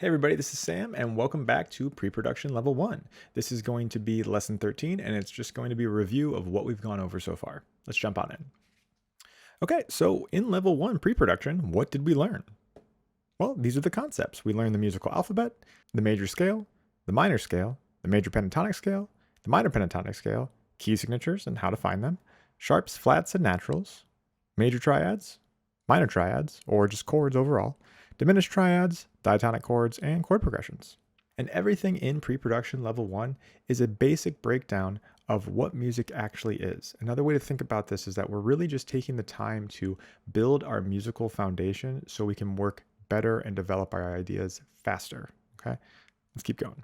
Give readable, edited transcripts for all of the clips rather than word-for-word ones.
Hey everybody, this is Sam and welcome back to Pre-Production Level 1. This is going to be Lesson 13 and it's just going to be a review of what we've gone over so far. Let's jump on in. Okay, so in Level 1 Pre-Production, what did we learn? Well, these are the concepts. We learned the musical alphabet, the major scale, the minor scale, the major pentatonic scale, the minor pentatonic scale, key signatures and how to find them, sharps, flats, and naturals, major triads, minor triads, or just chords overall, diminished triads, diatonic chords, and chord progressions. And everything in pre-production level 1 is a basic breakdown of what music actually is. Another way to think about this is that we're really just taking the time to build our musical foundation so we can work better and develop our ideas faster. Okay, let's keep going.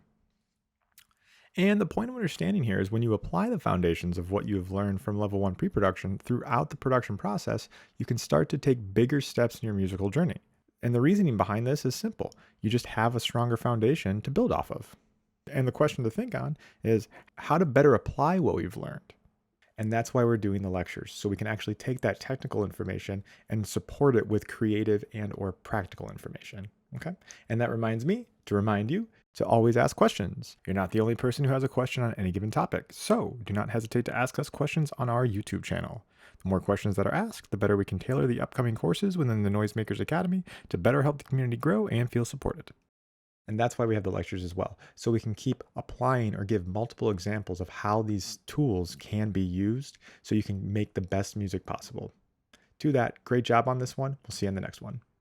And the point of understanding here is when you apply the foundations of what you have learned from level 1 pre-production throughout the production process, you can start to take bigger steps in your musical journey. And the reasoning behind this is simple. You just have a stronger foundation to build off of. And the question to think on is how to better apply what we've learned. And that's why we're doing the lectures, so we can actually take that technical information and support it with creative and or practical information. Okay? And that reminds me to remind you to always ask questions. You're not the only person who has a question on any given topic, so do not hesitate to ask us questions on our YouTube channel. The more questions that are asked, the better we can tailor the upcoming courses within the Noisemakers Academy to better help the community grow and feel supported. And that's why we have the lectures as well, so we can keep applying or give multiple examples of how these tools can be used so you can make the best music possible. To that, great job on this one. We'll see you in the next one.